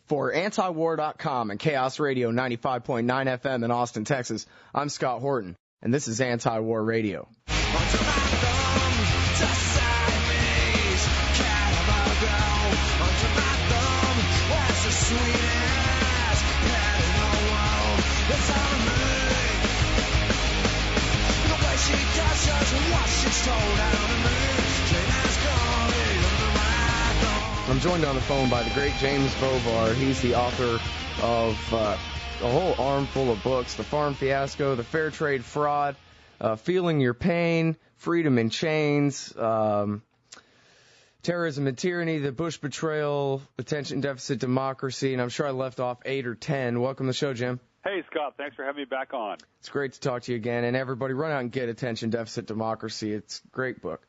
For antiwar.com and Chaos Radio 95.9 FM in Austin, Texas, I'm Scott Horton, and this is Anti-War Radio. I'm joined on the phone by the great James Bovard. He's the author of a whole armful of books: The Farm Fiasco, The Fair Trade Fraud, Feeling Your Pain, Freedom in Chains, Terrorism and Tyranny, The Bush Betrayal, Attention Deficit Democracy, and I'm sure I left off 8 or 10. Welcome to the show, Jim. Hey, Scott. Thanks for having me back on. It's great to talk to you again. And everybody, run out and get Attention Deficit Democracy. It's a great book.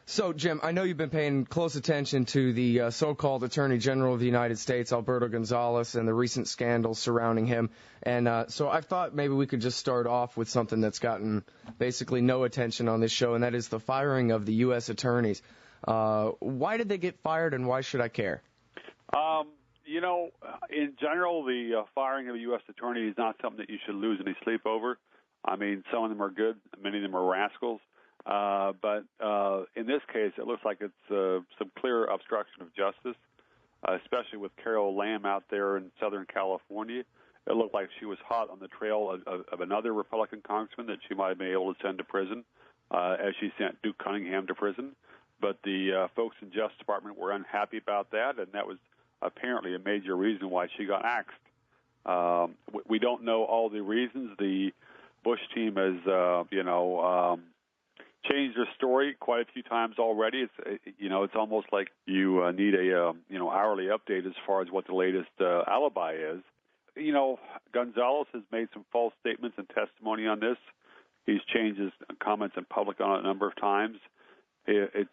So, Jim, I know you've been paying close attention to the so-called Attorney General of the United States, Alberto Gonzales, and the recent scandals surrounding him. And so I thought maybe we could just start off with something that's gotten basically no attention on this show, and that is the firing of the U.S. attorneys. Why did they get fired, and why should I care? In general, the firing of a U.S. attorney is not something that you should lose any sleep over. I mean, some of them are good, many of them are rascals. But in this case, it looks like it's some clear obstruction of justice, especially with Carol Lam out there in Southern California. It looked like she was hot on the trail of another Republican congressman that she might have been able to send to prison, as she sent Duke Cunningham to prison. But the folks in the Justice Department were unhappy about that, and that was apparently a major reason why she got axed. We don't know all the reasons. The Bush team has, changed their story quite a few times already. It's almost like you need a hourly update as far as what the latest alibi is. Gonzales has made some false statements and testimony on this. He's changed his comments in public on it a number of times. It's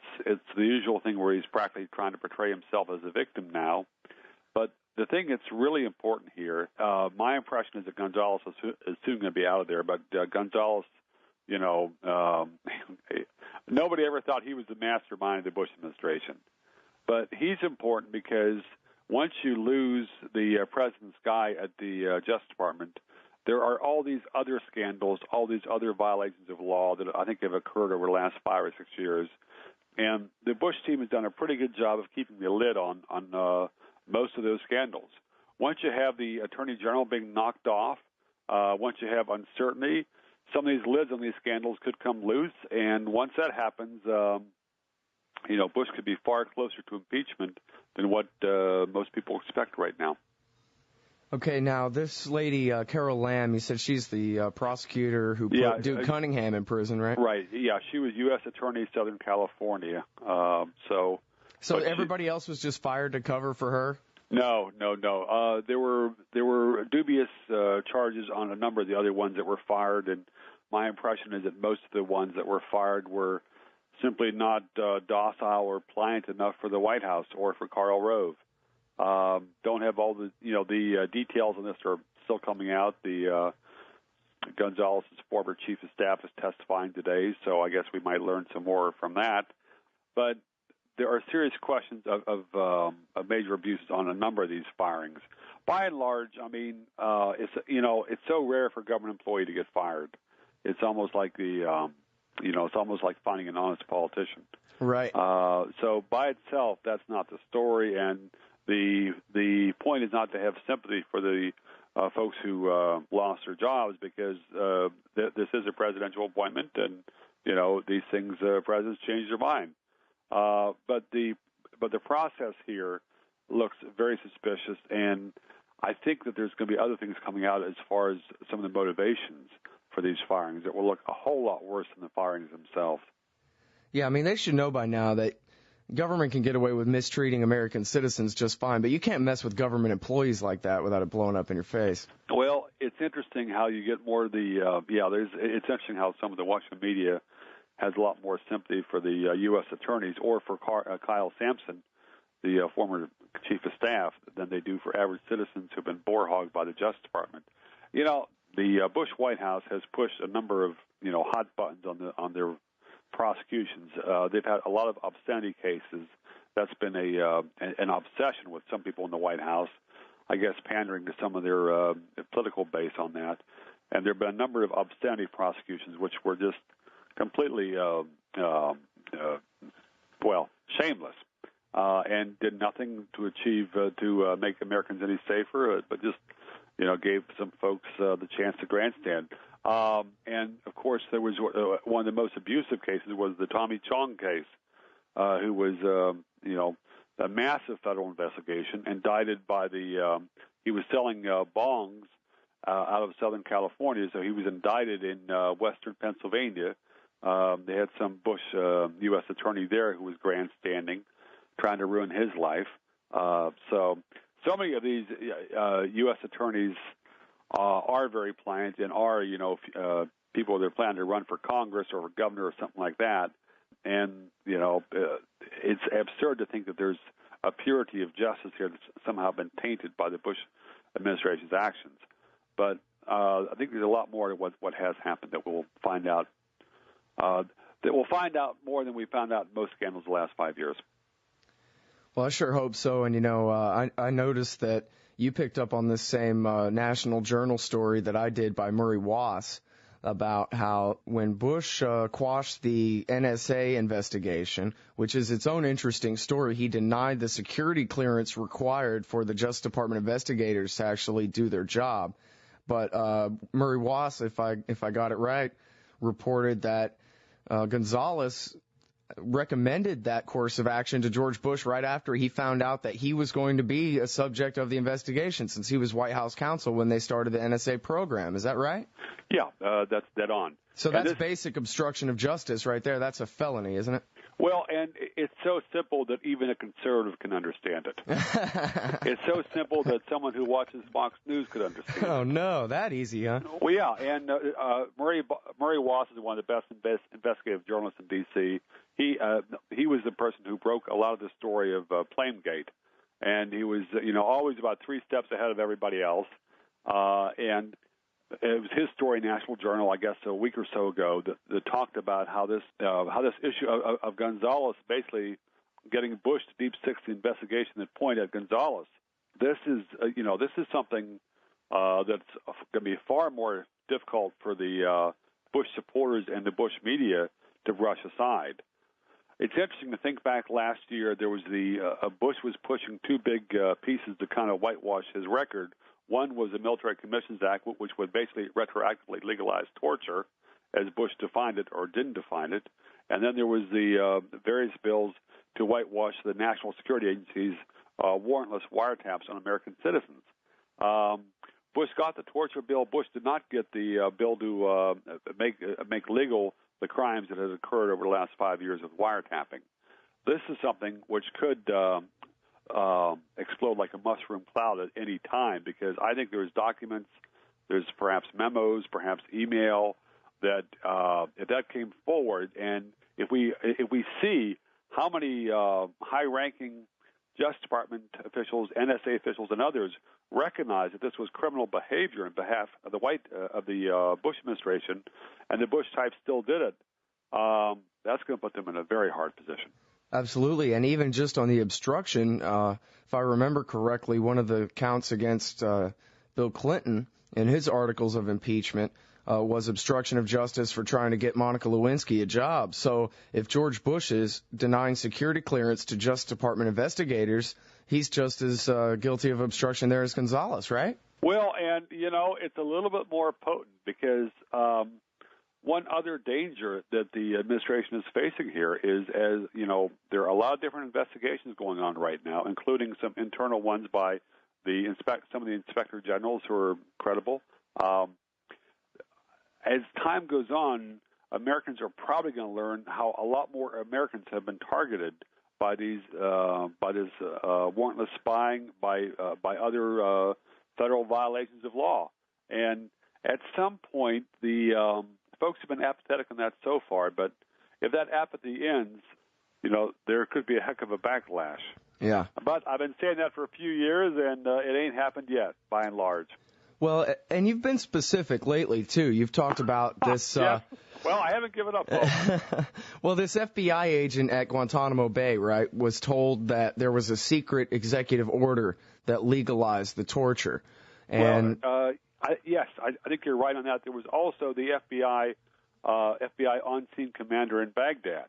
the usual thing where he's practically trying to portray himself as a victim now. But the thing that's really important here, my impression is that Gonzales is soon going to be out of there. But Gonzales, nobody ever thought he was the mastermind of the Bush administration. But he's important because once you lose the president's guy at the Justice Department, there are all these other scandals, all these other violations of law that I think have occurred over the last 5 or 6 years. And the Bush team has done a pretty good job of keeping the lid on most of those scandals. Once you have the Attorney General being knocked off, once you have uncertainty, some of these lids on these scandals could come loose. And once that happens, Bush could be far closer to impeachment than what most people expect right now. Okay, now this lady, Carol Lam, you said she's the prosecutor who put Duke Cunningham in prison, right? Right, yeah. She was U.S. Attorney, Southern California. So everybody else was just fired to cover for her? No. There were dubious charges on a number of the other ones that were fired, and my impression is that most of the ones that were fired were simply not docile or pliant enough for the White House or for Karl Rove. Don't have all the the details on this are still coming out. The Gonzales' former chief of staff is testifying today, so I guess we might learn some more from that. But there are serious questions of major abuses on a number of these firings. By and large, I mean, it's so rare for a government employee to get fired. It's almost like it's almost like finding an honest politician. Right. So by itself, that's not the story, and the point is not to have sympathy for the folks who lost their jobs, because this is a presidential appointment, and these things presidents change their mind. But the process here looks very suspicious, and I think that there's going to be other things coming out as far as some of the motivations for these firings that will look a whole lot worse than the firings themselves. Yeah, I mean, they should know by now that government can get away with mistreating American citizens just fine, but you can't mess with government employees like that without it blowing up in your face. Well, it's interesting how you get more of the it's interesting how some of the Washington media has a lot more sympathy for the U.S. attorneys or for Kyle Sampson, the former chief of staff, than they do for average citizens who've been bore-hogged by the Justice Department. The Bush White House has pushed a number of hot buttons on their prosecutions. They've had a lot of obscenity cases. That's been an obsession with some people in the White House. I guess, pandering to some of their political base on that. And there have been a number of obscenity prosecutions which were just completely, shameless, and did nothing to achieve to make Americans any safer, but just, gave some folks the chance to grandstand. And, of course, there was one of the most abusive cases was the Tommy Chong case, who was, a massive federal investigation, indicted by he was selling bongs out of Southern California, so he was indicted in western Pennsylvania. They had some Bush U.S. attorney there who was grandstanding, trying to ruin his life. So many of these U.S. attorneys are very pliant and are, people that are planning to run for Congress or for governor or something like that. And, it's absurd to think that there's a purity of justice here that's somehow been tainted by the Bush administration's actions. But I think there's a lot more to what has happened that we'll find out. That we'll find out more than we found out in most scandals the last 5 years. Well, I sure hope so. And, I noticed that you picked up on this same National Journal story that I did by Murray Wass about how when Bush quashed the NSA investigation, which is its own interesting story, he denied the security clearance required for the Justice Department investigators to actually do their job. But Murray Wass, if I got it right, reported that Gonzales recommended that course of action to George Bush right after he found out that he was going to be a subject of the investigation, since he was White House counsel when they started the NSA program. Is that right? Yeah, that's dead on. So that's basic obstruction of justice right there. That's a felony, isn't it? Well, and it's so simple that even a conservative can understand it. It's so simple that someone who watches Fox News could understand it. Oh, no, that easy, huh? Well, yeah, and Murray Wass is one of the best investigative journalists in D.C. He was the person who broke a lot of the story of Flamegate, and he was, always about 3 steps ahead of everybody else. And it was his story, National Journal, I guess, a week or so ago, that talked about how this issue of Gonzales basically getting Bush to deep six the investigation that pointed at Gonzales. This is something that's going to be far more difficult for the Bush supporters and the Bush media to brush aside. It's interesting to think back last year. There was Bush was pushing 2 big pieces to kind of whitewash his record. One was the Military Commissions Act, which would basically retroactively legalize torture, as Bush defined it or didn't define it. And then there was the various bills to whitewash the national security agencies' warrantless wiretaps on American citizens. Bush got the torture bill. Bush did not get the bill to make legal the crimes that had occurred over the last 5 years of wiretapping. This is something which could explode like a mushroom cloud at any time, because I think there's documents, there's perhaps memos, perhaps email that if that came forward, and if we see how many high-ranking Justice Department officials, NSA officials, and others recognize that this was criminal behavior on behalf of the Bush administration, and the Bush types still did it, that's going to put them in a very hard position. Absolutely, and even just on the obstruction, if I remember correctly, one of the counts against Bill Clinton in his articles of impeachment was obstruction of justice for trying to get Monica Lewinsky a job. So if George Bush is denying security clearance to Justice Department investigators, he's just as guilty of obstruction there as Gonzales, right? Well, and, it's a little bit more potent because one other danger that the administration is facing here is, as there are a lot of different investigations going on right now, including some internal ones by some of the inspector generals who are credible. As time goes on, Americans are probably going to learn how a lot more Americans have been targeted by this warrantless spying, by other federal violations of law, and at some point the folks have been apathetic on that so far, but if that apathy ends, there could be a heck of a backlash. Yeah. But I've been saying that for a few years, and it ain't happened yet, by and large. Well, and you've been specific lately, too. You've talked about this. Yes. Well, I haven't given up hope. Well, this FBI agent at Guantanamo Bay, right, was told that there was a secret executive order that legalized the torture. And yes, I think you're right on that. There was also the FBI on-scene commander in Baghdad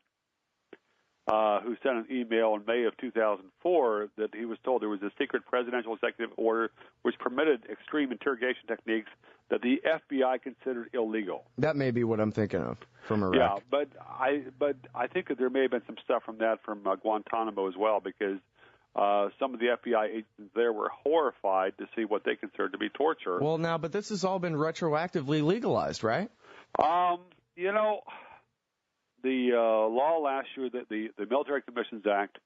who sent an email in May of 2004 that he was told there was a secret presidential executive order which permitted extreme interrogation techniques that the FBI considered illegal. That may be what I'm thinking of from Iraq. Yeah, but I think that there may have been some stuff from that from Guantanamo as well, because some of the FBI agents there were horrified to see what they considered to be torture. Well, now, but this has all been retroactively legalized, right? You know, the law last year, the Military Commissions Act,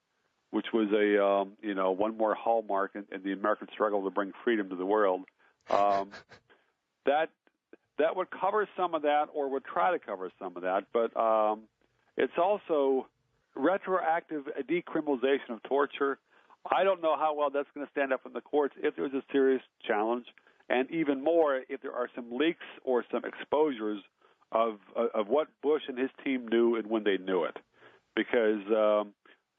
which was a one more hallmark in the American struggle to bring freedom to the world, that would cover some of that, or would try to cover some of that, but it's also retroactive decriminalization of torture. I don't know how well that's going to stand up in the courts if there's a serious challenge, and even more if there are some leaks or some exposures of what Bush and his team knew and when they knew it, because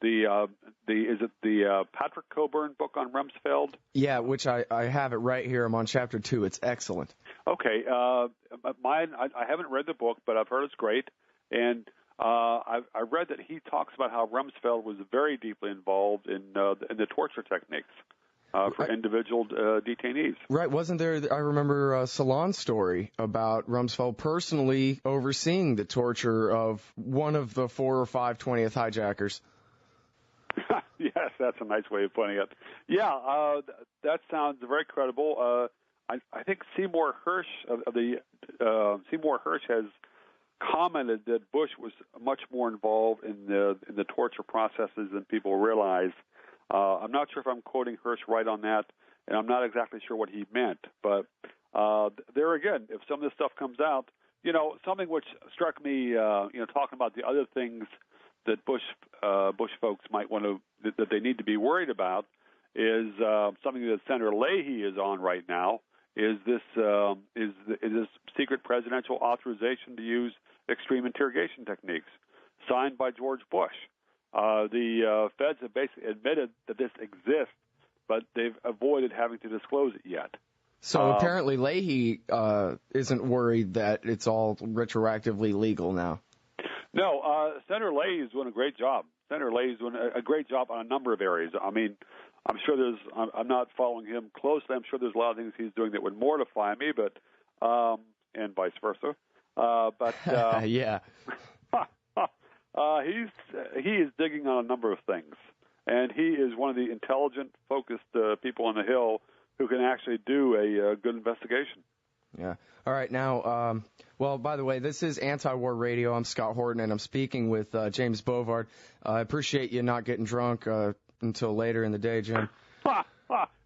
is it the Patrick Coburn book on Rumsfeld? Yeah, which I have it right here. I'm on chapter 2. It's excellent. Okay, mine. I haven't read the book, but I've heard it's great, and I read that he talks about how Rumsfeld was very deeply involved in the torture techniques for individual detainees. Right. Wasn't there, I remember a Salon story about Rumsfeld personally overseeing the torture of one of the 4 or 5 20th hijackers. Yes, that's a nice way of putting it. Yeah, that sounds very credible. I think Seymour Hersh Seymour Hersh has commented that Bush was much more involved in the torture processes than people realize. I'm not sure if I'm quoting Hersh right on that, and I'm not exactly sure what he meant. But there again, if some of this stuff comes out, something which struck me, talking about the other things that Bush folks might want to, that they need to be worried about, is something that Senator Leahy is on right now. Is this secret presidential authorization to use extreme interrogation techniques, signed by George Bush? The feds have basically admitted that this exists, but they've avoided having to disclose it yet. So apparently Leahy isn't worried that it's all retroactively legal now. No, Senator Leahy is doing a great job. Senator Leahy is doing a great job on a number of areas. I mean, I'm sure I'm not following him closely. I'm sure there's a lot of things he's doing that would mortify me, but and vice versa. Yeah. He is digging on a number of things, and he is one of the intelligent, focused people on the Hill who can actually do a good investigation. Yeah. All right. Now, well, by the way, this is Anti-War Radio. I'm Scott Horton, and I'm speaking with James Bovard. I appreciate you not getting drunk until later in the day, Jim. Well,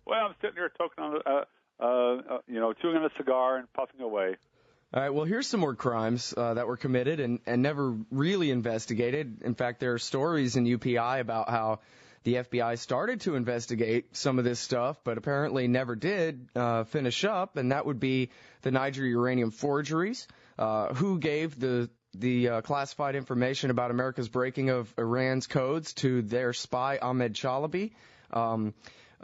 I'm sitting here chewing on a cigar and puffing away. All right, well, here's some more crimes that were committed and never really investigated. In fact, there are stories in UPI about how the FBI started to investigate some of this stuff, but apparently never did finish up, and that would be the Niger uranium forgeries. Who gave the classified information about America's breaking of Iran's codes to their spy Ahmed Chalabi?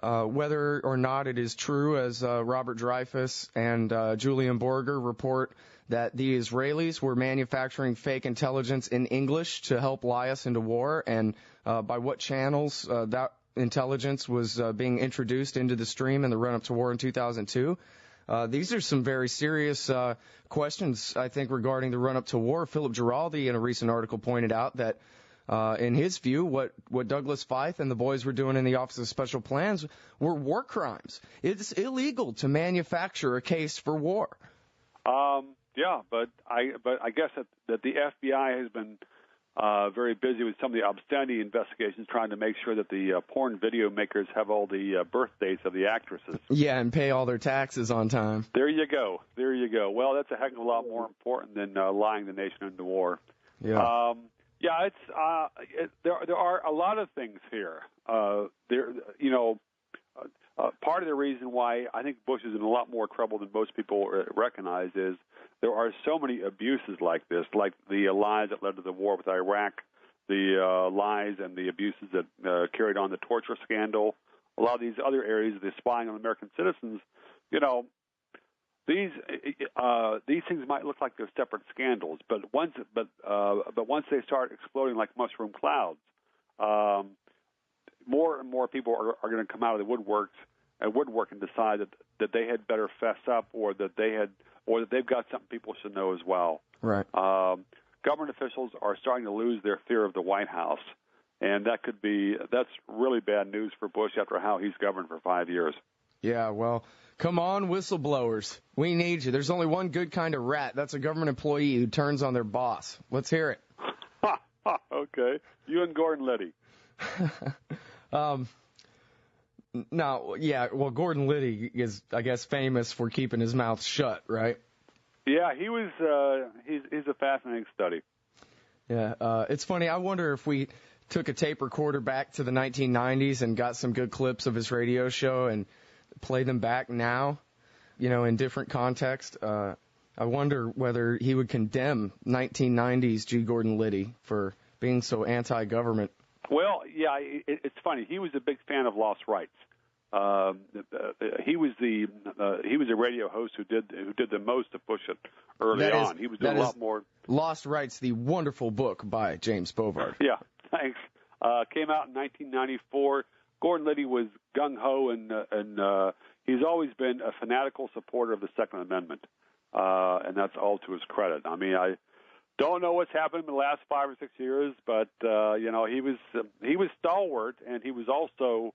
Whether or not it is true, as Robert Dreyfus and Julian Borger report, that the Israelis were manufacturing fake intelligence in English to help lie us into war, and by what channels that intelligence was being introduced into the stream in the run-up to war in 2002. These are some very serious questions, I think, regarding the run-up to war. Philip Giraldi, in a recent article, pointed out that in his view, what Douglas Feith and the boys were doing in the Office of Special Plans were war crimes. It's illegal to manufacture a case for war. Yeah, but I guess that the FBI has been very busy with some of the obscenity investigations, trying to make sure that the porn video makers have all the birth dates of the actresses. Yeah, and pay all their taxes on time. There you go. Well, that's a heck of a lot more important than lying the nation into war. Yeah. Yeah, there are a lot of things here. part of the reason why I think Bush is in a lot more trouble than most people recognize is there are so many abuses like this, like the lies that led to the war with Iraq, the lies and the abuses that carried on the torture scandal, a lot of these other areas, the spying on American citizens. These things might look like they're separate scandals, but once they start exploding like mushroom clouds, more and more people are going to come out of the woodwork and decide that they had better fess up, or that they've got something people should know as well. Right. Government officials are starting to lose their fear of the White House, and that's really bad news for Bush after how he's governed for 5 years. Yeah, well, come on, whistleblowers. We need you. There's only one good kind of rat. That's a government employee who turns on their boss. Let's hear it. Okay. You and Gordon Liddy. No, yeah, well, Gordon Liddy is, I guess, famous for keeping his mouth shut, right? Yeah, he's a fascinating study. Yeah, it's funny. I wonder if we took a tape recorder back to the 1990s and got some good clips of his radio show and play them back now, in different context. I wonder whether he would condemn 1990s G. Gordon Liddy for being so anti-government. Well, yeah, it's funny. He was a big fan of lost rights. He was a radio host who did the most to push it early on. He was doing a lot more. Lost Rights, the wonderful book by James Bovard. Yeah, thanks. Came out in 1994. Gordon Liddy was gung-ho, and he's always been a fanatical supporter of the Second Amendment, and that's all to his credit. I mean, I don't know what's happened in the last 5 or 6 years, but he was stalwart, and he was also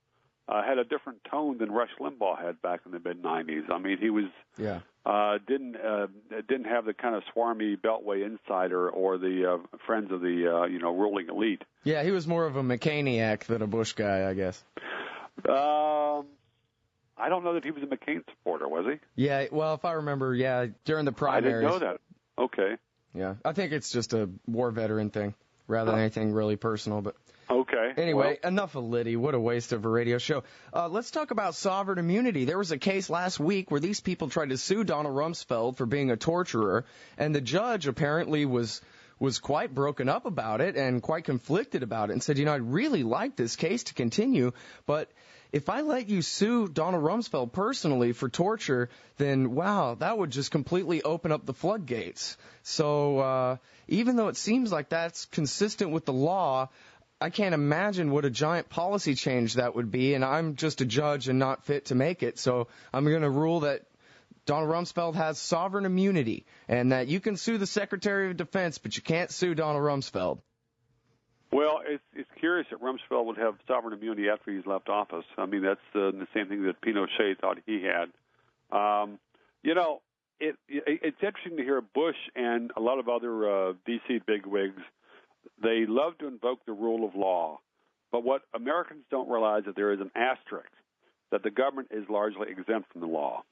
had a different tone than Rush Limbaugh had back in the mid-'90s. I mean, he was didn't have the kind of swarmy beltway insider or the friends of the ruling elite. Yeah, he was more of a McCainiac than a Bush guy, I guess. I don't know that he was a McCain supporter, was he? Yeah, well, if I remember, during the primaries. I didn't know that. Okay. Yeah, I think it's just a war veteran thing rather than anything really personal, but. Okay. Anyway, enough of Liddy. What a waste of a radio show. Let's talk about sovereign immunity. There was a case last week where these people tried to sue Donald Rumsfeld for being a torturer, and the judge apparently was quite broken up about it and quite conflicted about it and said, I'd really like this case to continue, but if I let you sue Donald Rumsfeld personally for torture, then, wow, that would just completely open up the floodgates. So even though it seems like that's consistent with the law, I can't imagine what a giant policy change that would be, and I'm just a judge and not fit to make it. So I'm going to rule that Donald Rumsfeld has sovereign immunity and that you can sue the Secretary of Defense, but you can't sue Donald Rumsfeld. Well, it's curious that Rumsfeld would have sovereign immunity after he's left office. I mean, that's the same thing that Pinochet thought he had. It's interesting to hear Bush and a lot of other D.C. bigwigs. They love to invoke the rule of law, but what Americans don't realize is that there is an asterisk, that the government is largely exempt from the law.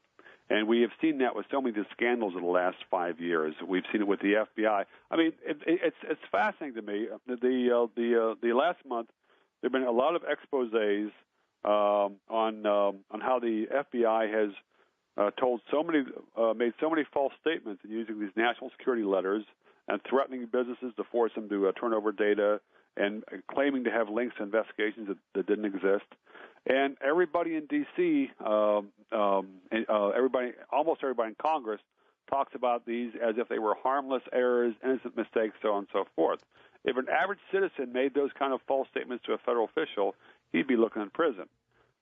And we have seen that with so many of the scandals of the last 5 years. We've seen it with the FBI. I mean, it's fascinating to me. The last month, there have been a lot of exposés on how the FBI has made so many false statements in using these national security letters and threatening businesses to force them to turn over data and claiming to have links to investigations that didn't exist. And everybody in D.C., almost everybody in Congress, talks about these as if they were harmless errors, innocent mistakes, so on and so forth. If an average citizen made those kind of false statements to a federal official, he'd be looking in prison.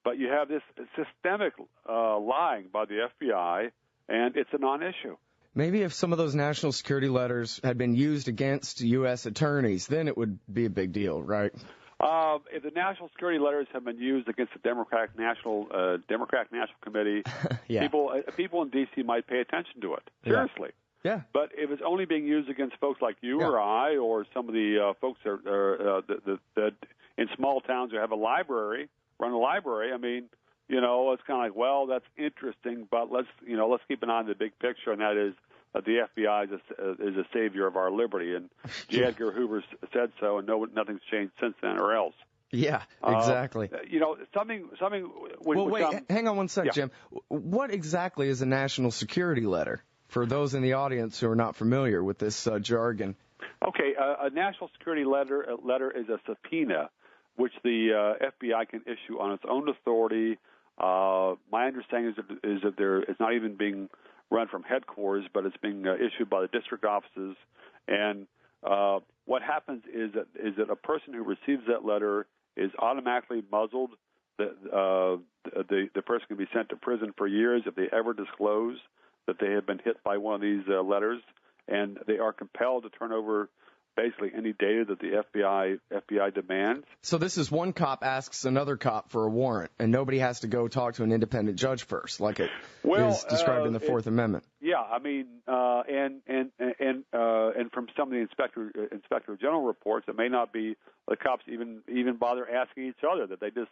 But you have this systemic lying by the FBI, and it's a non-issue. Maybe if some of those national security letters had been used against U.S. attorneys, then it would be a big deal, right? If the national security letters have been used against the Democratic National Committee, people in D.C. might pay attention to it. Seriously. Yeah. But if it's only being used against folks like you or I or some of the folks that in small towns who have run a library, I mean, it's kind of like, well, that's interesting, but let's keep an eye on the big picture, and that is the FBI is a savior of our liberty. And J. Edgar Hoover said so, and nothing's changed since then or else. Yeah, exactly. Something. Well, wait, hang on one sec, Jim. What exactly is a national security letter for those in the audience who are not familiar with this jargon? Okay, a national security letter is a subpoena, which the FBI can issue on its own authority. My understanding is that it's not even being run from headquarters, but it's being issued by the district offices. And what happens is that a person who receives that letter is automatically muzzled. The person can be sent to prison for years if they ever disclose that they have been hit by one of these letters, and they are compelled to turn over basically any data that the FBI demands. So this is one cop asks another cop for a warrant, and nobody has to go talk to an independent judge first, like it is described in the Fourth Amendment. Yeah, I mean, and from some of the inspector general reports, it may not be the cops even bother asking each other, that they just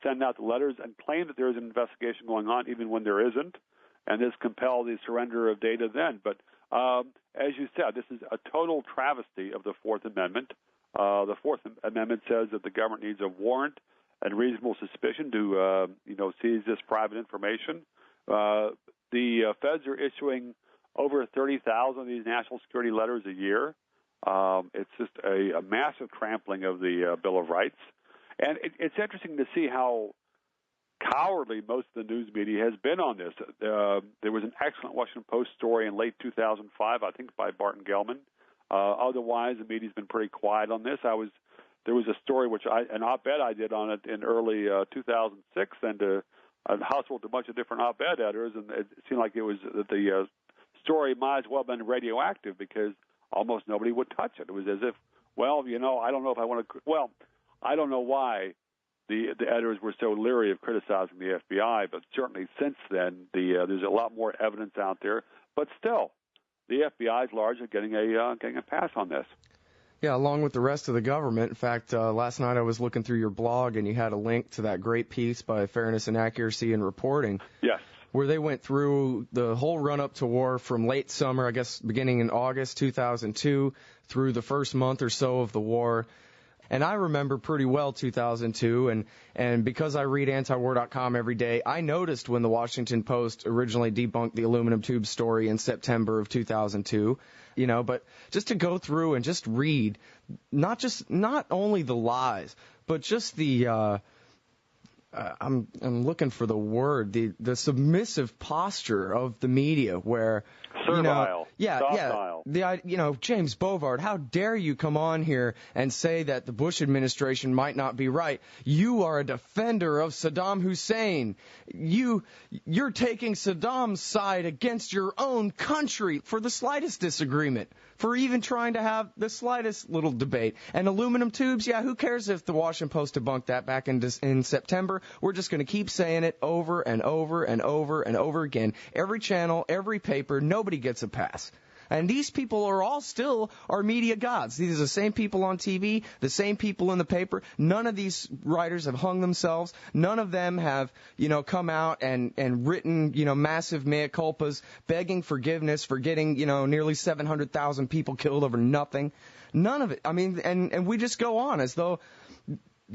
send out the letters and claim that there is an investigation going on, even when there isn't, and this compel the surrender of data then. But as you said, this is a total travesty of the Fourth Amendment. The Fourth Amendment says that the government needs a warrant and reasonable suspicion to, seize this private information. The feds are issuing over 30,000 of these national security letters a year. It's just a massive trampling of the Bill of Rights. And it's interesting to see how cowardly most of the news media has been on this. There was an excellent Washington Post story in late 2005, I think, by Barton Gelman. Otherwise, the media's been pretty quiet on this. There was a story an op-ed I did on it in early 2006, and I hustled a bunch of different op-ed editors, and it seemed like the story might as well have been radioactive because almost nobody would touch it. It was as if, I don't know if I want to. Well, I don't know why the editors were so leery of criticizing the FBI, but certainly since then, there's a lot more evidence out there. But still, the FBI is largely getting a pass on this. Yeah, along with the rest of the government. In fact, last night I was looking through your blog, and you had a link to that great piece by Fairness and Accuracy in Reporting. Yes. Where they went through the whole run-up to war from late summer, I guess beginning in August 2002, through the first month or so of the war. And I remember pretty well 2002, and because I read antiwar.com every day, I noticed when the Washington Post originally debunked the aluminum tube story in September of 2002, but just to go through and just read, not only the lies, but just the, I'm looking for the word, the submissive posture of the media where, servile, docile. James Bovard, how dare you come on here and say that the Bush administration might not be right? You are a defender of Saddam Hussein. You're taking Saddam's side against your own country for the slightest disagreement, for even trying to have the slightest little debate. And aluminum tubes, who cares if the Washington Post debunked that back in September? We're just going to keep saying it over and over and over and over again. Every channel, every paper, nobody gets a pass. And these people are all still our media gods. These are the same people on TV, the same people in the paper. None of these writers have hung themselves. None of them have, come out and written, massive mea culpas, begging forgiveness for getting, nearly 700,000 people killed over nothing. None of it. I mean, and we just go on as though,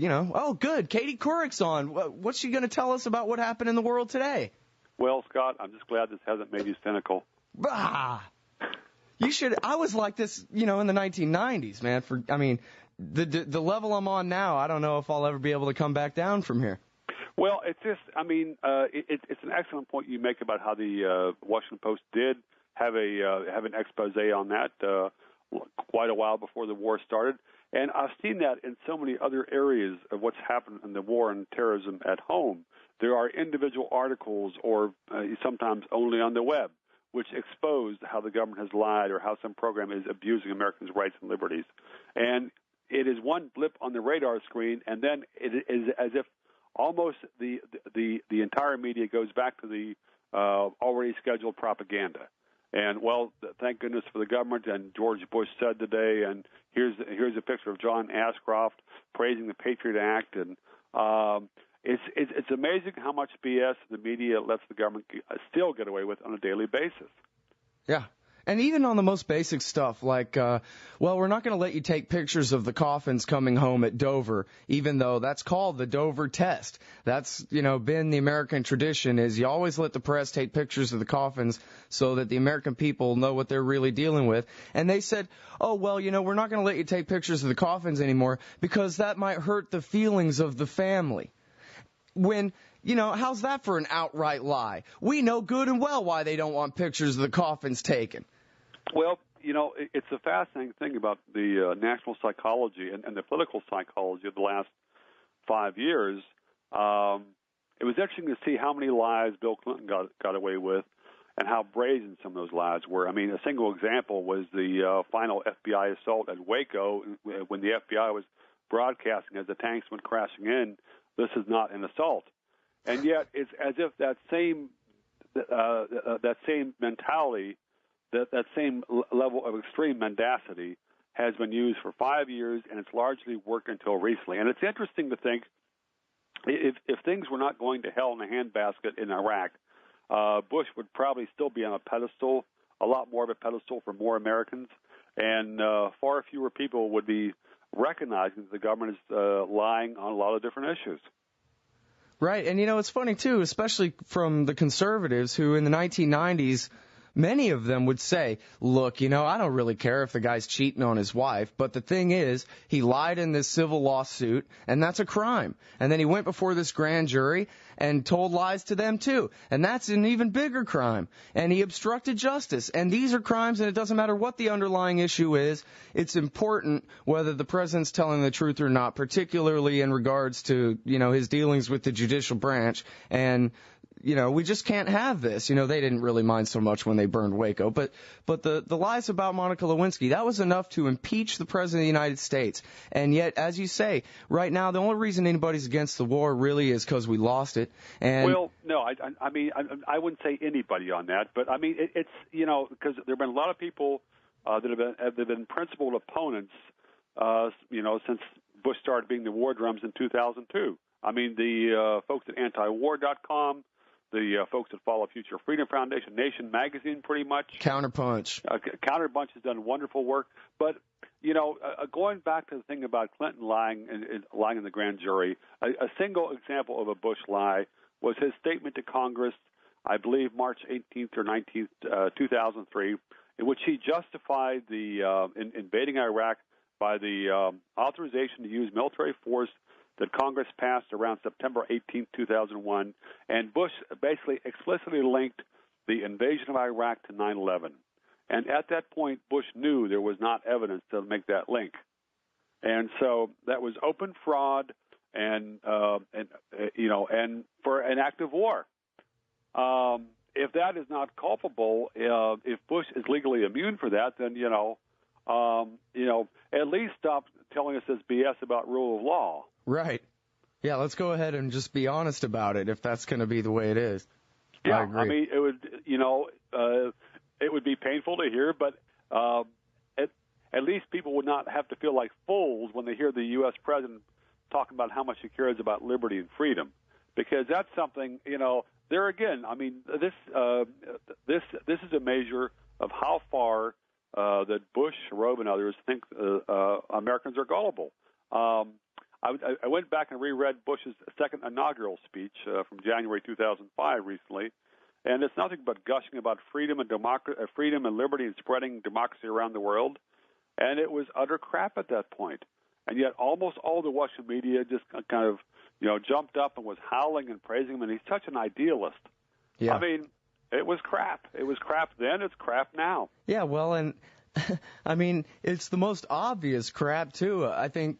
oh, good, Katie Couric's on. What's she going to tell us about what happened in the world today? Well, Scott, I'm just glad this hasn't made you cynical. Bah! You should. I was like this, in the 1990s, man. The level I'm on now, I don't know if I'll ever be able to come back down from here. Well, it's just, it's an excellent point you make about how the Washington Post did have an expose on that quite a while before the war started, and I've seen that in so many other areas of what's happened in the war and terrorism at home. There are individual articles, or sometimes only on the web, which exposed how the government has lied or how some program is abusing Americans' rights and liberties. And it is one blip on the radar screen, and then it is as if almost the entire media goes back to the already scheduled propaganda. And, well, thank goodness for the government, and George Bush said today, and here's a picture of John Ashcroft praising the Patriot Act, and it's amazing how much BS the media lets the government still get away with on a daily basis. Yeah, And even on the most basic stuff, like, well, we're not going to let you take pictures of the coffins coming home at Dover, even though that's called the Dover test. That's, been the American tradition, is you always let the press take pictures of the coffins so that the American people know what they're really dealing with. And they said, oh, well, we're not going to let you take pictures of the coffins anymore because that might hurt the feelings of the family. When, how's that for an outright lie? We know good and well why they don't want pictures of the coffins taken. Well, it's a fascinating thing about the national psychology and the political psychology of the last 5 years. It was interesting to see how many lies Bill Clinton got away with and how brazen some of those lies were. I mean, a single example was the final FBI assault at Waco when the FBI was broadcasting as the tanks went crashing in, this is not an assault. And yet it's as if that same mentality, that same level of extreme mendacity has been used for 5 years, and it's largely worked until recently. And it's interesting to think if things were not going to hell in a handbasket in Iraq, Bush would probably still be on a pedestal, a lot more of a pedestal for more Americans, and far fewer people would be recognizing that the government is lying on a lot of different issues. Right, and it's funny, too, especially from the conservatives who in the 1990s, many of them would say, look, I don't really care if the guy's cheating on his wife, but the thing is, he lied in this civil lawsuit, and that's a crime. And then he went before this grand jury and told lies to them, too, and that's an even bigger crime. And he obstructed justice, and these are crimes, and it doesn't matter what the underlying issue is. It's important whether the president's telling the truth or not, particularly in regards to, his dealings with the judicial branch. And we just can't have this. They didn't really mind so much when they burned Waco. But the lies about Monica Lewinsky, that was enough to impeach the President of the United States. And yet, as you say, right now, the only reason anybody's against the war really is because we lost it. And well, no, I mean, I wouldn't say anybody on that. But, I mean, it's, because there have been a lot of people that have been principled opponents, since Bush started being the war drums in 2002. I mean, the folks at antiwar.com, the folks that follow Future Freedom Foundation, Nation Magazine, pretty much. Counterpunch. Counterpunch has done wonderful work. But, going back to the thing about Clinton lying in the grand jury, a single example of a Bush lie was his statement to Congress, I believe March 18th or 19th, 2003, in which he justified the invading Iraq by the authorization to use military force that Congress passed around September 18, 2001, and Bush basically explicitly linked the invasion of Iraq to 9/11. And at that point, Bush knew there was not evidence to make that link. And so that was open fraud and for an act of war. If that is not culpable, if Bush is legally immune for that, then, at least stop telling us this BS about rule of law. Right. Yeah, let's go ahead and just be honest about it if that's going to be the way it is. Yeah, I agree. I mean, it would be painful to hear, but at least people would not have to feel like fools when they hear the U.S. president talking about how much he cares about liberty and freedom, because that's something, there again, I mean, this is a measure of how far that Bush, Rove, and others think Americans are gullible. I went back and reread Bush's second inaugural speech from January 2005 recently, and it's nothing but gushing about freedom and freedom and liberty and spreading democracy around the world, and it was utter crap at that point. And yet almost all the Western media just kind of, jumped up and was howling and praising him, and he's such an idealist. Yeah. I mean, it was crap. It was crap then, it's crap now. Yeah, well, and, I mean, it's the most obvious crap, too. I think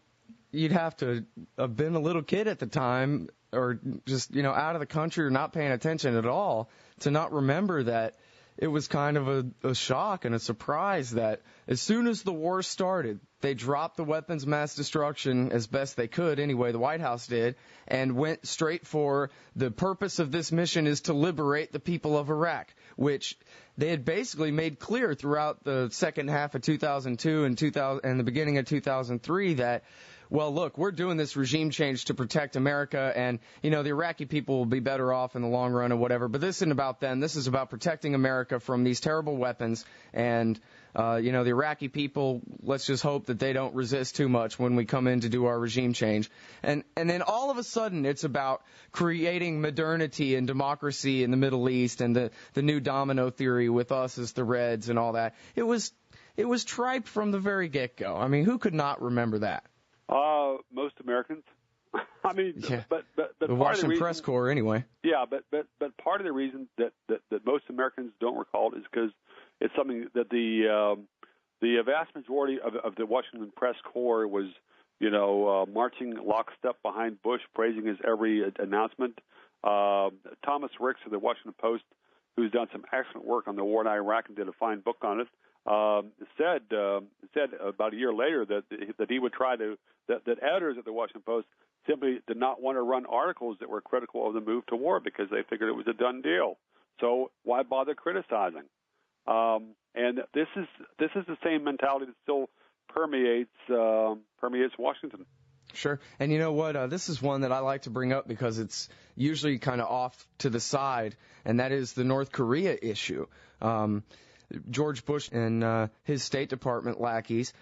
you'd have to have been a little kid at the time or just, out of the country or not paying attention at all to not remember that it was kind of a shock and a surprise that as soon as the war started, they dropped the weapons of mass destruction as best they could, anyway, the White House did, and went straight for the purpose of this mission is to liberate the people of Iraq, which they had basically made clear throughout the second half of 2002 and the beginning of 2003 that well, look, we're doing this regime change to protect America, and, the Iraqi people will be better off in the long run or whatever. But this isn't about them. This is about protecting America from these terrible weapons. And, the Iraqi people, let's just hope that they don't resist too much when we come in to do our regime change. And then all of a sudden it's about creating modernity and democracy in the Middle East and the new domino theory with us as the Reds and all that. It was tripe from the very get-go. I mean, who could not remember that? Most Americans. I mean, yeah. but the Washington Press Corps, anyway. Yeah, but part of the reason that most Americans don't recall it is because it's something that the vast majority of the Washington Press Corps was, marching lockstep behind Bush, praising his every announcement. Thomas Ricks of the Washington Post, who's done some excellent work on the war in Iraq and did a fine book on it, said about a year later that he would try to that editors at the Washington Post simply did not want to run articles that were critical of the move to war because they figured it was a done deal. So why bother criticizing? And this is the same mentality that still permeates Washington. Sure. And you know what? This is one that I like to bring up because it's usually kind of off to the side, and that is the North Korea issue. George Bush and his State Department lackeys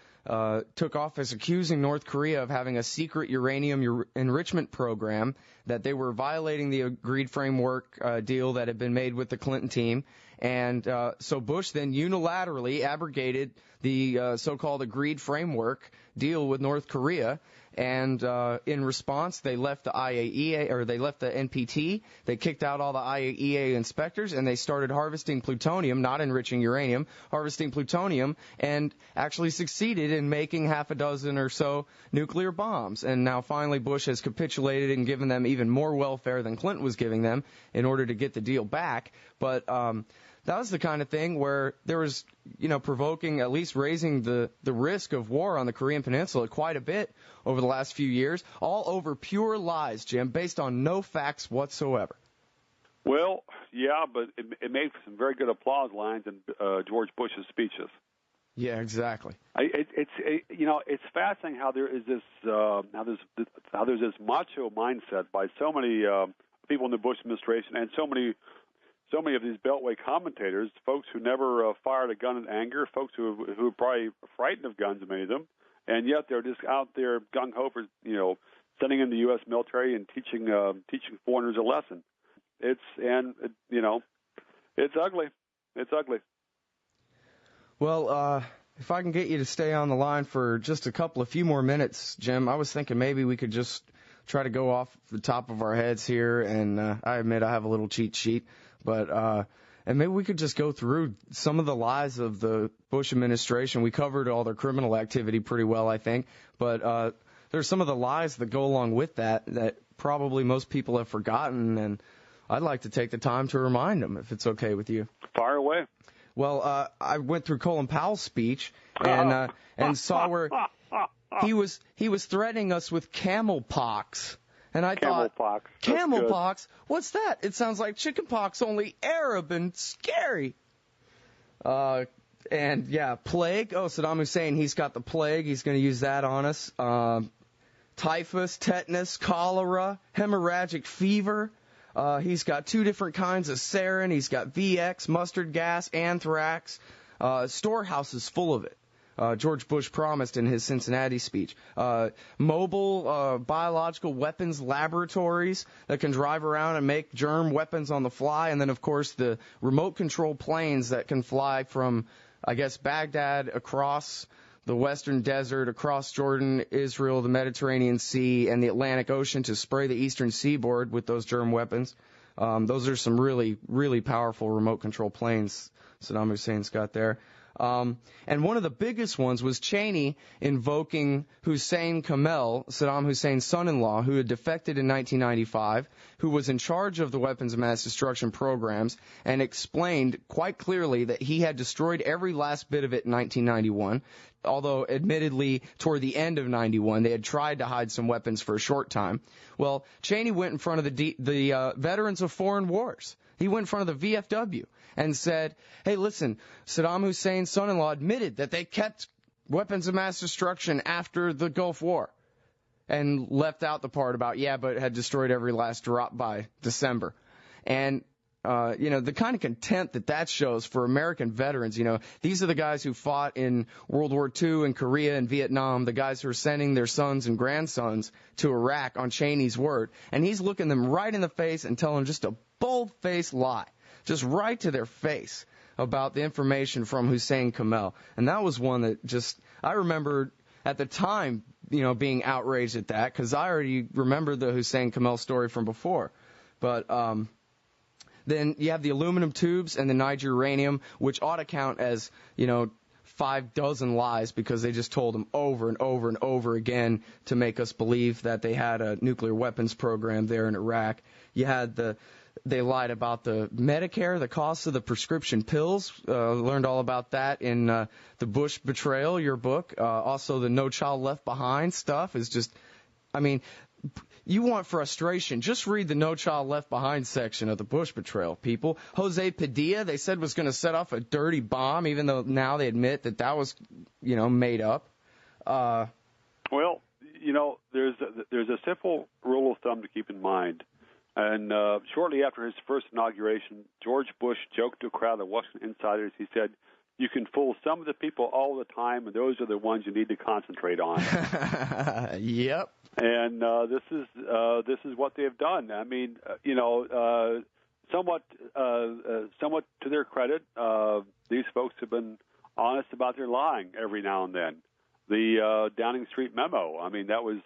took office accusing North Korea of having a secret uranium enrichment program, that they were violating the agreed framework deal that had been made with the Clinton team. And so Bush then unilaterally abrogated the so-called agreed framework deal with North Korea. And in response, they left the IAEA, or they left the NPT. They kicked out all the IAEA inspectors, and they started harvesting plutonium, not enriching uranium, harvesting plutonium, and actually succeeded in making half a dozen or so nuclear bombs. And now finally Bush has capitulated and given them even more welfare than Clinton was giving them in order to get the deal back. But that was the kind of thing where there was, provoking, at least raising the risk of war on the Korean Peninsula quite a bit over the last few years, all over pure lies, Jim, based on no facts whatsoever. Well, yeah, but it made some very good applause lines in George Bush's speeches. Yeah, exactly. It's fascinating how there is this how there's this macho mindset by so many people in the Bush administration and so many of these beltway commentators, folks who never fired a gun in anger, folks who are probably frightened of guns, many of them, and yet they're just out there gung-ho for, sending in the U.S. military and teaching foreigners a lesson. It's ugly. It's ugly. Well, if I can get you to stay on the line for just a few more minutes, Jim, I was thinking maybe we could just try to go off the top of our heads here, and I admit I have a little cheat sheet. But and maybe we could just go through some of the lies of the Bush administration. We covered all their criminal activity pretty well, I think. But there's some of the lies that go along with that probably most people have forgotten, and I'd like to take the time to remind them, if it's okay with you. Fire away. Well, I went through Colin Powell's speech and saw where he was threatening us with camel pox. And I thought, camel pox? What's that? It sounds like chicken pox, only Arab and scary. And yeah, plague. Oh, Saddam Hussein, he's got the plague. He's going to use that on us. Typhus, tetanus, cholera, hemorrhagic fever. He's got 2 different kinds of sarin. He's got VX, mustard gas, anthrax. Storehouses full of it. George Bush promised in his Cincinnati speech. Mobile biological weapons laboratories that can drive around and make germ weapons on the fly. And then, of course, the remote control planes that can fly from, I guess, Baghdad across the western desert, across Jordan, Israel, the Mediterranean Sea, and the Atlantic Ocean to spray the eastern seaboard with those germ weapons. Those are some really, really powerful remote control planes Saddam Hussein's got there. And one of the biggest ones was Cheney invoking Hussein Kamel, Saddam Hussein's son-in-law, who had defected in 1995, who was in charge of the weapons of mass destruction programs, and explained quite clearly that he had destroyed every last bit of it in 1991, although admittedly toward the end of 91 they had tried to hide some weapons for a short time. Well, Cheney went in front of the Veterans of Foreign Wars. He went in front of the VFW and said, hey, listen, Saddam Hussein's son-in-law admitted that they kept weapons of mass destruction after the Gulf War. and left out the part about, but had destroyed every last drop by December. And, the kind of contempt that shows for American veterans, these are the guys who fought in World War II and Korea and Vietnam, the guys who are sending their sons and grandsons to Iraq on Cheney's word. And he's looking them right in the face and telling just a bold-faced lie, just right to their face about the information from Hussein Kamel. And that was one that I remember at the time, being outraged at that, because I already remembered the Hussein Kamel story from before. But then you have the aluminum tubes and the Niger uranium, which ought to count as, 5 dozen lies, because they just told them over and over and over again to make us believe that they had a nuclear weapons program there in Iraq. You had they lied about the Medicare, the cost of the prescription pills. Learned all about that in the Bush Betrayal, your book. Also, the No Child Left Behind stuff is just, you want frustration, just read the No Child Left Behind section of the Bush Betrayal, people. Jose Padilla, they said, was going to set off a dirty bomb, even though now they admit that was, made up. Well, there's a simple rule of thumb to keep in mind. And shortly after his first inauguration, George Bush joked to a crowd of Washington insiders. He said, "You can fool some of the people all the time, and those are the ones you need to concentrate on." Yep. And this is what they have done. Somewhat to their credit, these folks have been honest about their lying every now and then. The Downing Street memo. That was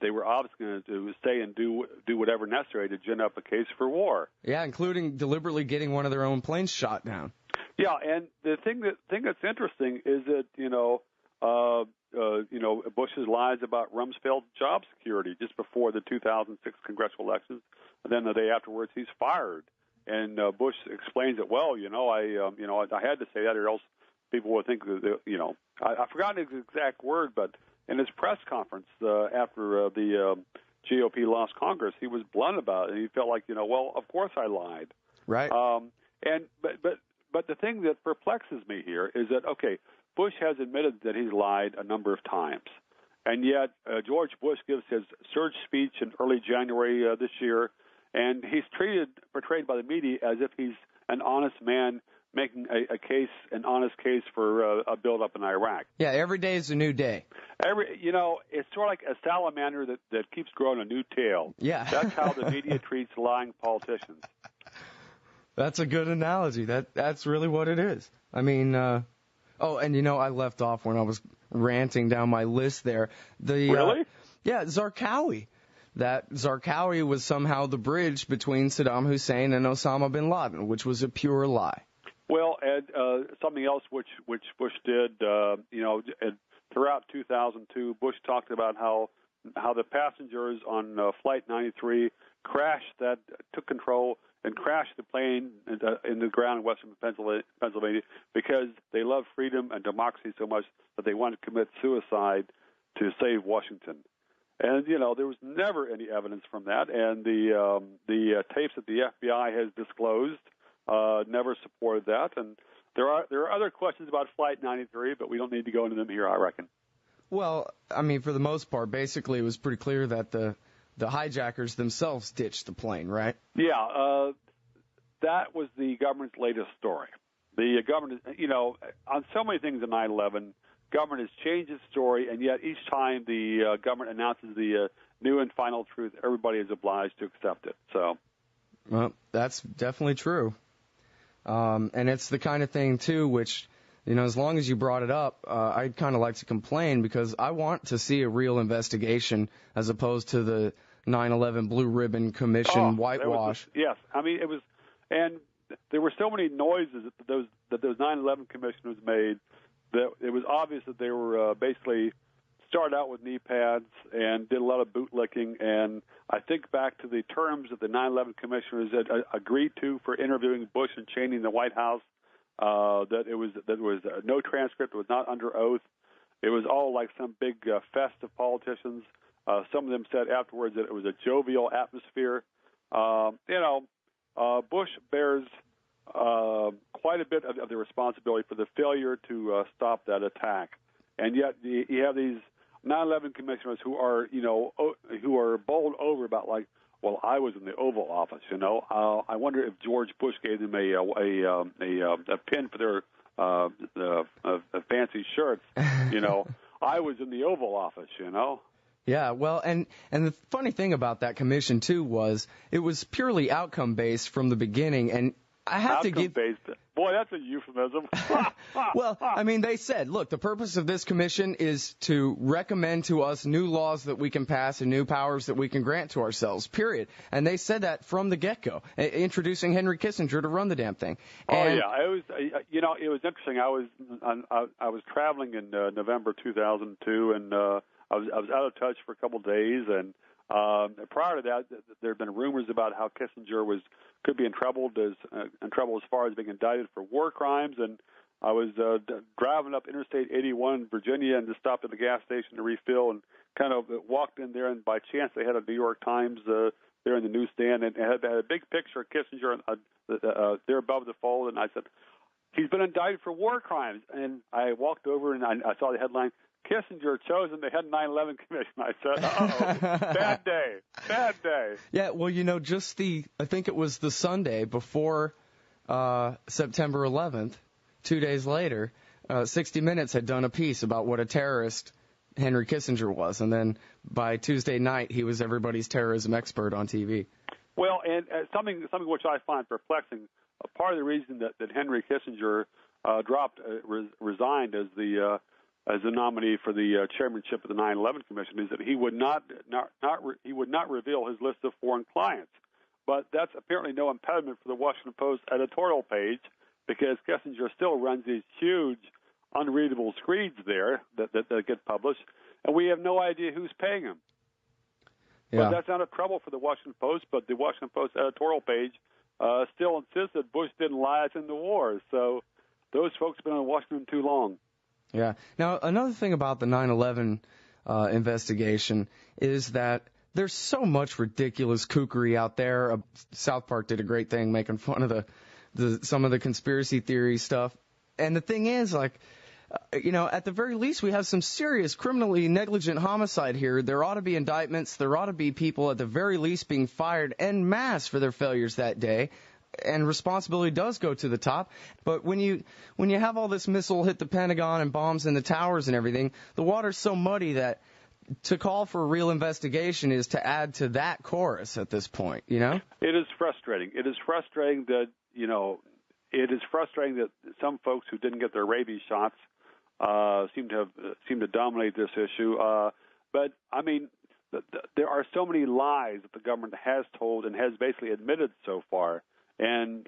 they were obviously going to say and do whatever necessary to gin up a case for war. Yeah, including deliberately getting one of their own planes shot down. Yeah, and the thing that's interesting is that Bush's lies about Rumsfeld job security just before the 2006 congressional elections, and then the day afterwards he's fired. And Bush explains it. Well, I had to say that, or else people would think that I forgot his exact word, but in his press conference after the GOP lost Congress, he was blunt about it. And he felt like, well, of course I lied. Right. But the thing that perplexes me here is that, okay, Bush has admitted that he's lied a number of times. And yet George Bush gives his surge speech in early January this year, and he's portrayed by the media as if he's an honest man making an honest case for a build-up in Iraq. Yeah, every day is a new day. It's sort of like a salamander that keeps growing a new tail. Yeah. That's how the media treats lying politicians. That's a good analogy. That's really what it is. I left off when I was ranting down my list there. Really? Zarqawi. That Zarqawi was somehow the bridge between Saddam Hussein and Osama bin Laden, which was a pure lie. Well, Ed, something else which Bush did, throughout 2002, Bush talked about how the passengers on Flight 93 took control and crashed the plane in the ground in western Pennsylvania because they love freedom and democracy so much that they wanted to commit suicide to save Washington. And, there was never any evidence from that. And the tapes that the FBI has disclosed never supported that. And there are other questions about Flight 93, but we don't need to go into them here, I reckon. Well, for the most part, basically it was pretty clear that the hijackers themselves ditched the plane, right? Yeah, that was the government's latest story. The government, on so many things in 9/11, government has changed its story, and yet each time the government announces the new and final truth, everybody is obliged to accept it. So, well, that's definitely true. And it's the kind of thing, too, which, as long as you brought it up, I'd kind of like to complain because I want to see a real investigation as opposed to the 9/11 Blue Ribbon Commission whitewash. Yes. It was, and there were so many noises that those 9/11 commissioners made that it was obvious that they were basically started out with knee pads and did a lot of bootlicking. And I think back to the terms that the 9/11 commissioners had agreed to for interviewing Bush and Cheney in the White House. That was no transcript. It was not under oath. It was all like some big fest of politicians. Some of them said afterwards that it was a jovial atmosphere. Bush bears quite a bit of the responsibility for the failure to stop that attack. And yet you have these 9/11 commissioners who are, who are bowled over about like, well, I was in the Oval Office, I wonder if George Bush gave them a pin for their fancy shirts, I was in the Oval Office, Yeah, well, and the funny thing about that commission, too, was it was purely outcome-based from the beginning, and I have to give... Outcome-based. Boy, that's a euphemism. Well, I mean, they said, look, the purpose of this commission is to recommend to us new laws that we can pass and new powers that we can grant to ourselves, period. And they said that from the get-go, introducing Henry Kissinger to run the damn thing. And, it was, it was interesting. I was traveling in November 2002, and I was out of touch for a couple of days, and prior to that, there had been rumors about how Kissinger could be in trouble as far as being indicted for war crimes. And I was driving up Interstate 81 in Virginia and just stopped at the gas station to refill and kind of walked in there. And by chance, they had a New York Times there in the newsstand, and it had a big picture of Kissinger there above the fold. And I said, he's been indicted for war crimes. And I walked over and I saw the headline, Kissinger chosen to head 9/11 commission. I said, bad day. Yeah, well, I think it was the Sunday before September 11th, 2 days later, 60 Minutes had done a piece about what a terrorist Henry Kissinger was. And then by Tuesday night, he was everybody's terrorism expert on TV. Well, and something which I find perplexing, part of the reason that Henry Kissinger resigned as the nominee for the chairmanship of the 9/11 Commission is that he would not reveal his list of foreign clients. But that's apparently no impediment for the Washington Post editorial page, because Kissinger still runs these huge, unreadable screeds there that get published, and we have no idea who's paying him. Yeah. But that's not a trouble for the Washington Post, but the Washington Post editorial page still insists that Bush didn't lie us in the war. So those folks have been in Washington too long. Yeah. Now, another thing about the 9/11 investigation is that there's so much ridiculous kookery out there. South Park did a great thing making fun of some of the conspiracy theory stuff. And the thing is, at the very least, we have some serious criminally negligent homicide here. There ought to be indictments. There ought to be people at the very least being fired en masse for their failures that day. And responsibility does go to the top. But when you have all this missile hit the Pentagon and bombs in the towers and everything, the water's so muddy that to call for a real investigation is to add to that chorus at this point, It is frustrating. It is frustrating that, some folks who didn't get their rabies shots seem to dominate this issue. But, I mean, there are so many lies that the government has told and has basically admitted so far. And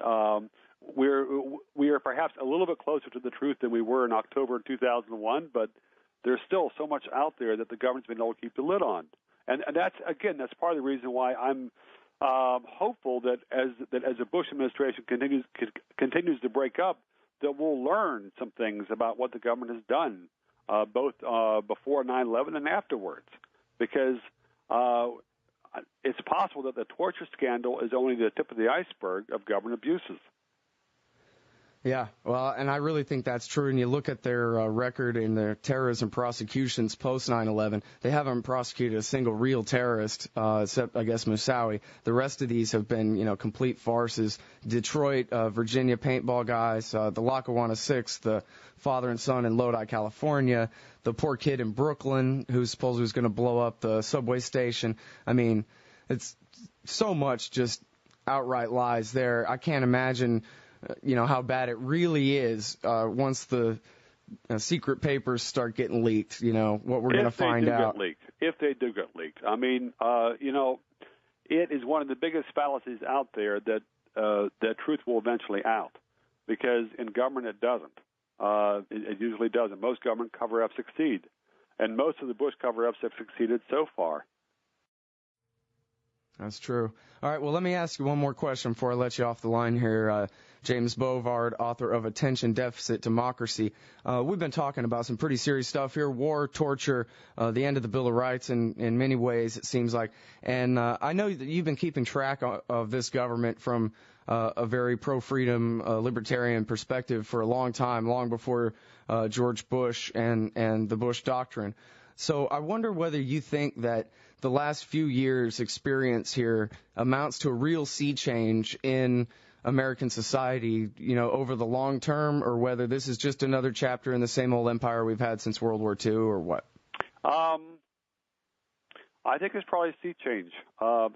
we are perhaps a little bit closer to the truth than we were in October 2001, but there's still so much out there that the government's been able to keep the lid on. And that's part of the reason why I'm hopeful that as the Bush administration continues to break up, that we'll learn some things about what the government has done, both before 9/11 and afterwards, because it's possible that the torture scandal is only the tip of the iceberg of government abuses. Yeah, well, and I really think that's true. And you look at their record in their terrorism prosecutions post 9/11, they haven't prosecuted a single real terrorist, except, I guess, Moussaoui. The rest of these have been, complete farces. Detroit, Virginia paintball guys, the Lackawanna Six, the father and son in Lodi, California, the poor kid in Brooklyn who supposedly was going to blow up the subway station. I mean, it's so much just outright lies there. I can't imagine how bad it really is once the secret papers start getting leaked, what we're going to find out. If they do get leaked. I mean, it is one of the biggest fallacies out there that truth will eventually out, because in government it doesn't. It usually doesn't. Most government cover-ups succeed, and most of the Bush cover-ups have succeeded so far. That's true. All right, well, let me ask you one more question before I let you off the line here. James Bovard, author of Attention Deficit Democracy. We've been talking about some pretty serious stuff here, war, torture, the end of the Bill of Rights in many ways, it seems like. And I know that you've been keeping track of this government from a very pro-freedom libertarian perspective for a long time, long before George Bush and the Bush Doctrine. So I wonder whether you think that the last few years' experience here amounts to a real sea change in American society, over the long term, or whether this is just another chapter in the same old empire we've had since World War II, or what? I think it's probably a sea change.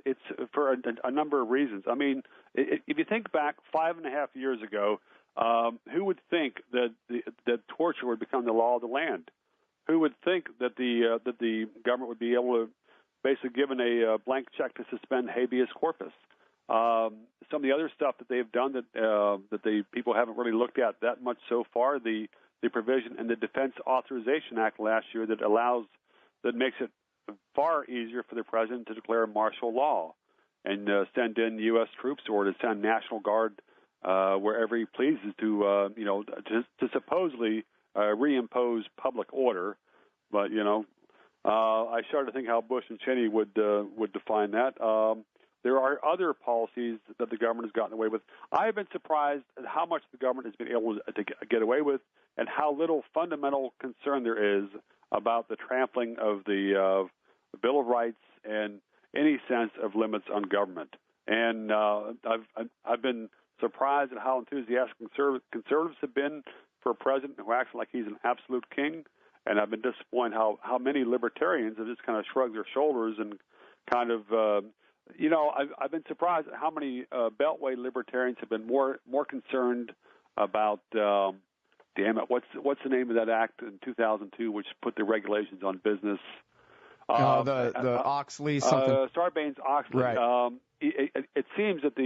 It's for a number of reasons. I mean, if you think back 5.5 years ago, who would think that torture would become the law of the land? Who would think that the government would be able to basically given a blank check to suspend habeas corpus? Some of the other stuff that they've done that the people haven't really looked at that much so far, the provision in the Defense Authorization Act last year that makes it far easier for the president to declare martial law and send in U.S. troops or to send National Guard wherever he pleases to supposedly reimpose public order. But I started to think how Bush and Cheney would define that. There are other policies that the government has gotten away with. I have been surprised at how much the government has been able to get away with, and how little fundamental concern there is about the trampling of the Bill of Rights and any sense of limits on government. And I've been surprised at how enthusiastic conservatives have been for a president who acts like he's an absolute king. And I've been disappointed how many libertarians have just kind of shrugged their shoulders and kind of, I've been surprised at how many beltway libertarians have been more concerned about, what's the name of that act in 2002 which put the regulations on business? The Oxley something. Sarbanes-Oxley. Right. It seems that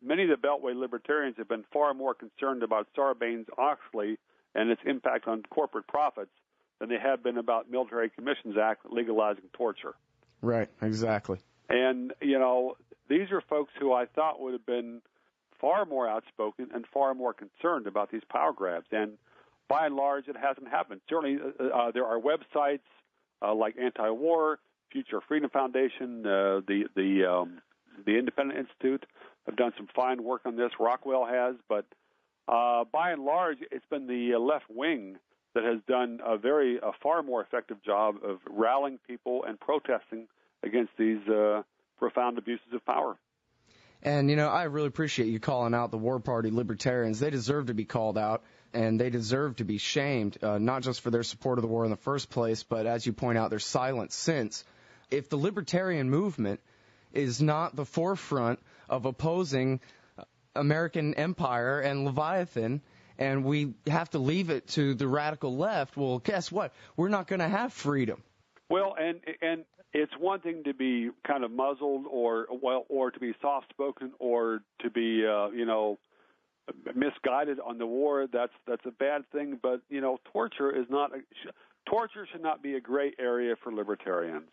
many of the beltway libertarians have been far more concerned about Sarbanes-Oxley and its impact on corporate profits than they have been about Military Commissions Act legalizing torture. Right, exactly. And, these are folks who I thought would have been far more outspoken and far more concerned about these power grabs. And by and large, it hasn't happened. Certainly, there are websites like Anti-War, Future Freedom Foundation, the Independent Institute have done some fine work on this. Rockwell has, but by and large, it's been the left wing that has done a far more effective job of rallying people and protesting against these profound abuses of power. And, I really appreciate you calling out the War Party libertarians. They deserve to be called out, and they deserve to be shamed, not just for their support of the war in the first place, but, as you point out, their silence since. If the libertarian movement is not the forefront of opposing American empire and Leviathan, and we have to leave it to the radical left, well, guess what? We're not going to have freedom. Well, and it's one thing to be kind of muzzled or to be soft-spoken or to be, misguided on the war. That's a bad thing. But, torture should not be a gray area for libertarians.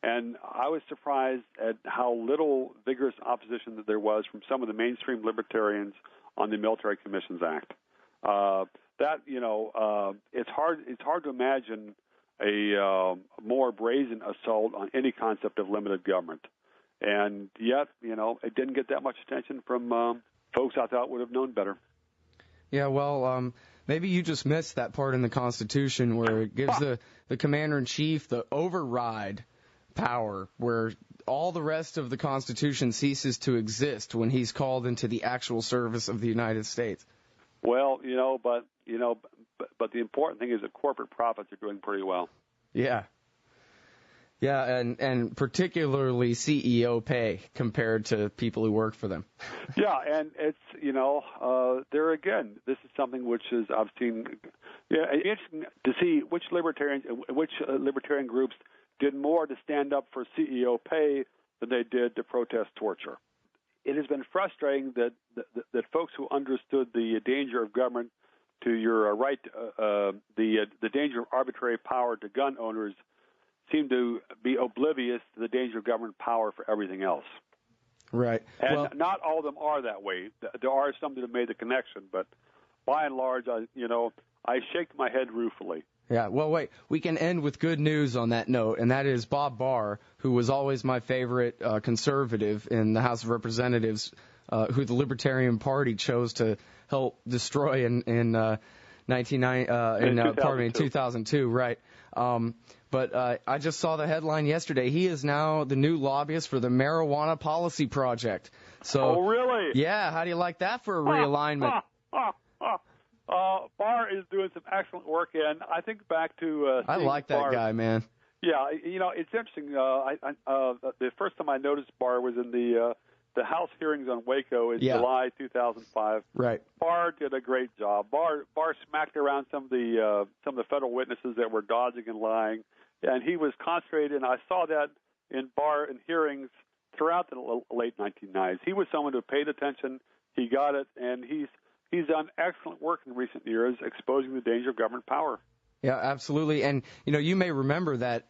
And I was surprised at how little vigorous opposition that there was from some of the mainstream libertarians on the Military Commissions Act. It's hard to imagine a more brazen assault on any concept of limited government. And yet, it didn't get that much attention from folks I thought would have known better. Yeah, well, maybe you just missed that part in the Constitution where it gives the commander-in-chief the override power, where all the rest of the Constitution ceases to exist when he's called into the actual service of the United States. Well, but the important thing is that corporate profits are doing pretty well. Yeah. Yeah, and particularly CEO pay compared to people who work for them. Yeah, and it's, there again, this is something which is I've seen. Yeah, it's interesting to see which libertarian groups did more to stand up for CEO pay than they did to protest torture. It has been frustrating that folks who understood the danger of government to your right, the danger of arbitrary power to gun owners, seem to be oblivious to the danger of government power for everything else. Right. And not all of them are that way. There are some that have made the connection, but by and large, I shake my head ruefully. Yeah, well, wait, we can end with good news on that note, and that is Bob Barr, who was always my favorite conservative in the House of Representatives, who the Libertarian Party chose to help destroy in 2002, right. But I just saw the headline yesterday. He is now the new lobbyist for the Marijuana Policy Project. So, oh, really? Yeah, how do you like that for a realignment? Barr is doing some excellent work, and I think back to I like that Barr. guy, man. Yeah, it's interesting. The first time I noticed Barr was in the House hearings on Waco in July 2005. Right. Barr did a great job. Barr smacked around some of the federal witnesses that were dodging and lying, and he was concentrated. And I saw that in Barr in hearings throughout the late 1990s. He was someone who paid attention. He got it, and he's done excellent work in recent years, exposing the danger of government power. Yeah, absolutely. And you may remember that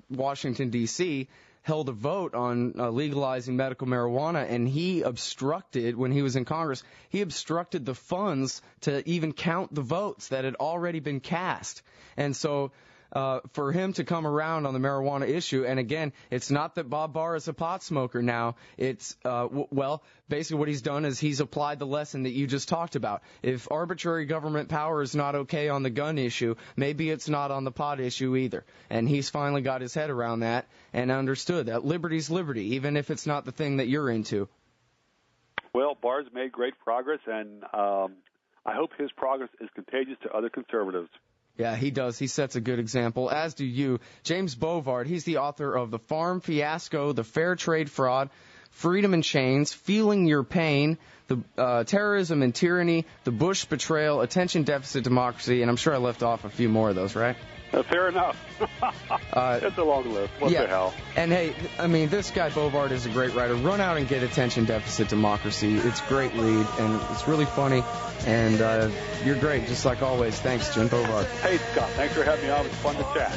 Washington D.C. held a vote on legalizing medical marijuana, and he obstructed, when he was in Congress, he obstructed the funds to even count the votes that had already been cast. And so for him to come around on the marijuana issue, and again, it's not that Bob Barr is a pot smoker now. It's, basically what he's done is he's applied the lesson that you just talked about. If arbitrary government power is not okay on the gun issue, maybe it's not on the pot issue either. And he's finally got his head around that and understood that liberty's liberty, even if it's not the thing that you're into. Well, Barr's made great progress, and I hope his progress is contagious to other conservatives. Yeah, he does. He sets a good example, as do you. James Bovard, he's the author of The Farm Fiasco, The Fair Trade Fraud, Freedom in Chains, Feeling Your Pain, the Terrorism and Tyranny, The Bush Betrayal, Attention Deficit Democracy, and I'm sure I left off a few more of those, right? Fair enough. It's a long list. What the hell? And hey, this guy Bovard is a great writer. Run out and get Attention Deficit Democracy. It's a great read, and it's really funny. And you're great, just like always. Thanks, Jim Bovard. Hey, Scott. Thanks for having me on. It was fun to chat.